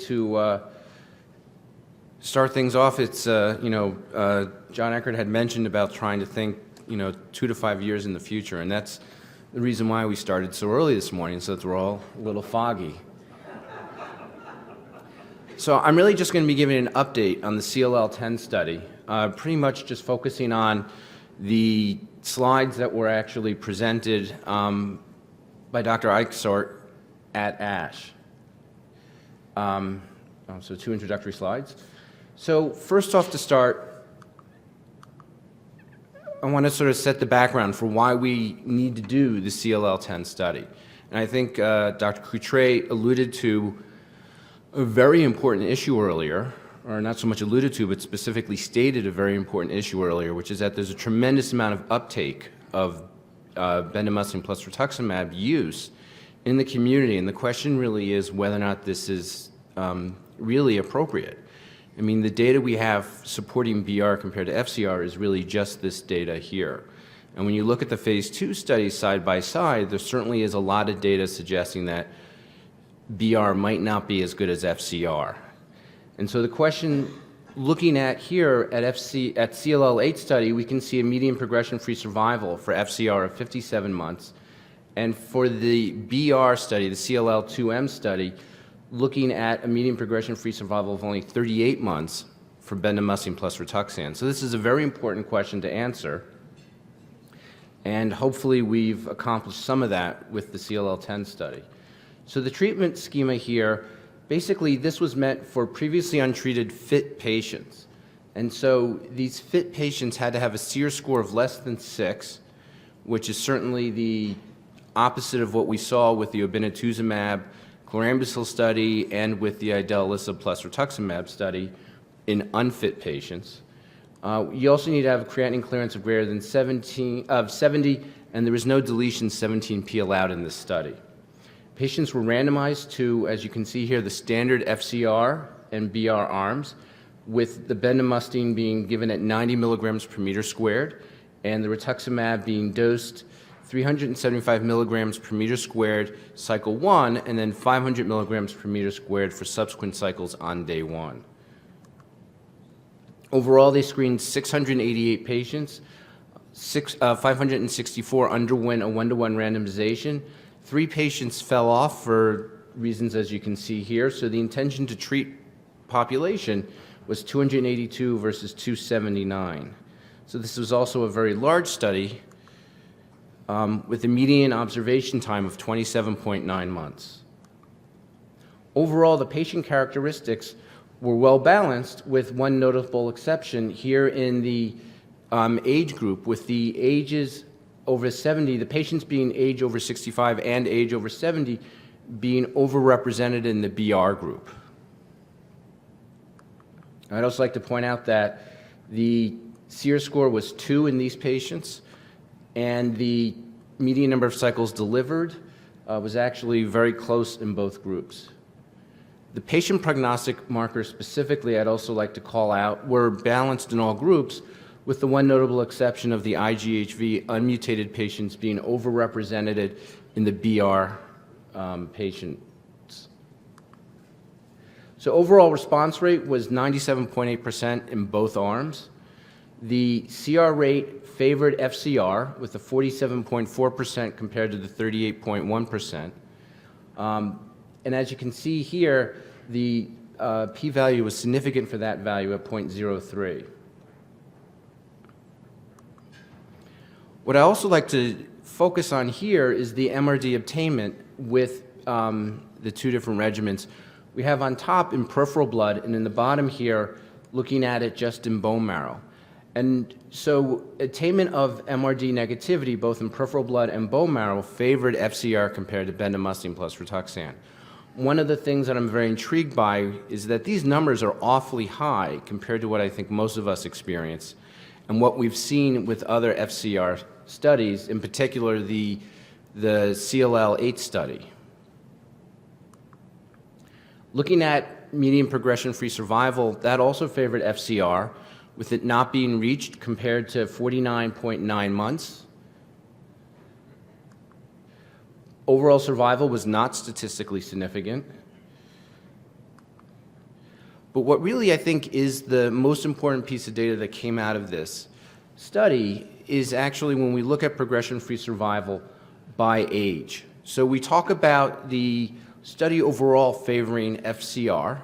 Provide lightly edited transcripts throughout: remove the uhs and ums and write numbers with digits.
to start things off, it's, John Eckert had mentioned about trying to think, 2 to 5 years in the future, and that's the reason why we started so early this morning, so that we're all a little foggy. So I'm really just going to be giving an update on the CLL-10 study, pretty much just focusing on the slides that were actually presented by Dr. Eichsort at ASH. So 2 introductory slides. So first off to start, I want to sort of set the background for why we need to do the CLL-10 study. And I think Dr. Coutre alluded to a very important issue earlier, or not so much alluded to, but specifically stated a very important issue earlier, which is that there's a tremendous amount of uptake of bendamustine plus rituximab use in the community, and the question really is whether or not this is really appropriate. I mean, the data we have supporting BR compared to FCR is really just this data here. And when you look at the phase 2 studies side by side, there certainly is a lot of data suggesting that BR might not be as good as FCR. And so the question looking at here at CLL-8 study, we can see a median progression-free survival for FCR of 57 months. And for the BR study, the CLL-2M study, looking at a median progression-free survival of only 38 months for bendamustine plus Rituxan. So this is a very important question to answer, and hopefully we've accomplished some of that with the CLL-10 study. So the treatment schema here, basically this was meant for previously untreated fit patients. And so these fit patients had to have a SEER score of less than 6, which is certainly the opposite of what we saw with the obinutuzumab chlorambucil study and with the idelalisib plus rituximab study in unfit patients. You also need to have a creatinine clearance of greater than 70, and there was no deletion 17p allowed in this study. Patients were randomized to, as you can see here, the standard FCR and BR arms, with the bendamustine being given at 90 milligrams per meter squared, and the rituximab being dosed 375 milligrams per meter squared cycle 1, and then 500 milligrams per meter squared for subsequent cycles on day 1. Overall, they screened 688 patients. 564 underwent a 1-to-1 randomization. 3 patients fell off for reasons as you can see here, so the intention to treat population was 282 versus 279. So this was also a very large study with a median observation time of 27.9 months. Overall, the patient characteristics were well balanced, with one notable exception here in the age group, with the ages over 70, the patients being age over 65 and age over 70 being overrepresented in the BR group. I'd also like to point out that the SEER score was 2 in these patients, and the median number of cycles delivered was actually very close in both groups. The patient prognostic markers specifically I'd also like to call out were balanced in all groups, with the one notable exception of the IGHV unmutated patients being overrepresented in the BR patients. So overall response rate was 97.8% in both arms. The CR rate favored FCR with a 47.4% compared to the 38.1%. And as you can see here, the p-value was significant for that value at 0.03. What I also like to focus on here is the MRD obtainment with the 2 different regimens. We have on top in peripheral blood, and in the bottom here, looking at it just in bone marrow. And so attainment of MRD negativity, both in peripheral blood and bone marrow, favored FCR compared to bendamustine plus Rituxan. One of the things that I'm very intrigued by is that these numbers are awfully high compared to what I think most of us experience, and what we've seen with other FCR studies, in particular the CLL-8 study. Looking at median progression-free survival, that also favored FCR, with it not being reached compared to 49.9 months. Overall survival was not statistically significant. But what really I think is the most important piece of data that came out of this study is actually when we look at progression-free survival by age. So we talk about the study overall favoring FCR,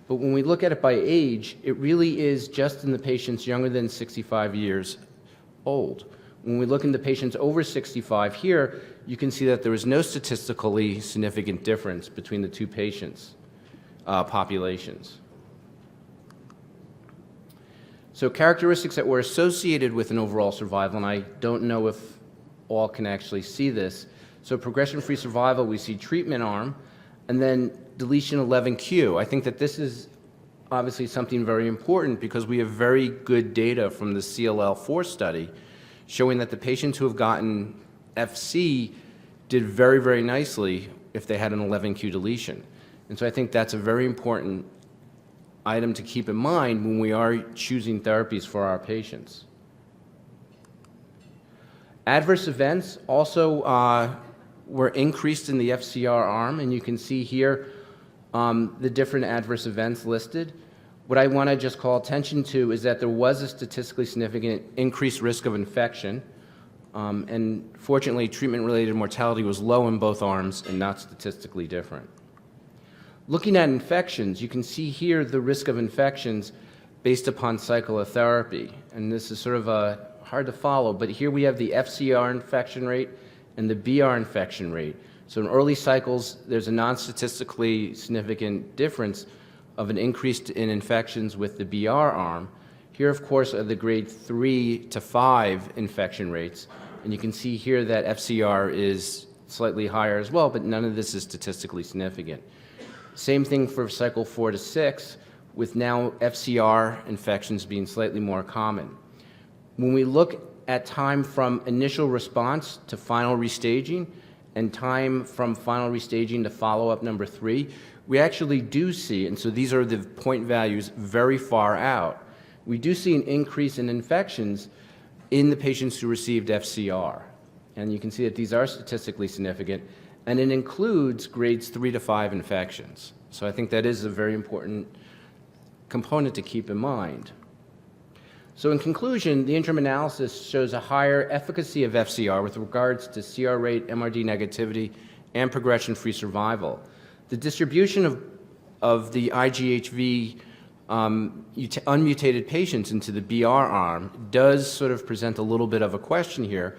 but when we look at it by age, it really is just in the patients younger than 65 years old. When we look into patients over 65 here, you can see that there is no statistically significant difference between the two patients' populations. So characteristics that were associated with an overall survival, and I don't know if all can actually see this. So progression-free survival, we see treatment arm, and then deletion 11q. I think that this is obviously something very important because we have very good data from the CLL4 study showing that the patients who have gotten FC did very, very nicely if they had an 11q deletion. And so I think that's a very important item to keep in mind when we are choosing therapies for our patients. Adverse events also were increased in the FCR arm, and you can see here the different adverse events listed. What I want to just call attention to is that there was a statistically significant increased risk of infection, and fortunately treatment-related mortality was low in both arms and not statistically different. Looking at infections, you can see here the risk of infections based upon cycle of therapy, and this is sort of hard to follow, but here we have the FCR infection rate and the BR infection rate. So in early cycles, there's a non-statistically significant difference of an increase in infections with the BR arm. Here, of course, are the grade 3 to 5 infection rates, and you can see here that FCR is slightly higher as well, but none of this is statistically significant. Same thing for cycle 4 to 6, with now FCR infections being slightly more common. When we look at time from initial response to final restaging and time from final restaging to follow-up number 3, we actually do see, and so these are the point values very far out, we do see an increase in infections in the patients who received FCR. And you can see that these are statistically significant, and it includes grades 3 to 5 infections. So I think that is a very important component to keep in mind. So in conclusion, the interim analysis shows a higher efficacy of FCR with regards to CR rate, MRD negativity, and progression-free survival. The distribution of the IGHV unmutated patients into the BR arm does sort of present a little bit of a question here,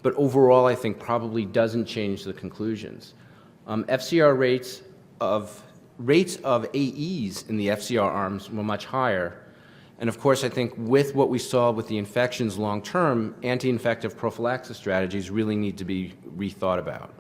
but overall I think probably doesn't change the conclusions. FCR rates of AEs in the FCR arms were much higher. And of course, I think with what we saw with the infections long-term, anti-infective prophylaxis strategies really need to be rethought about.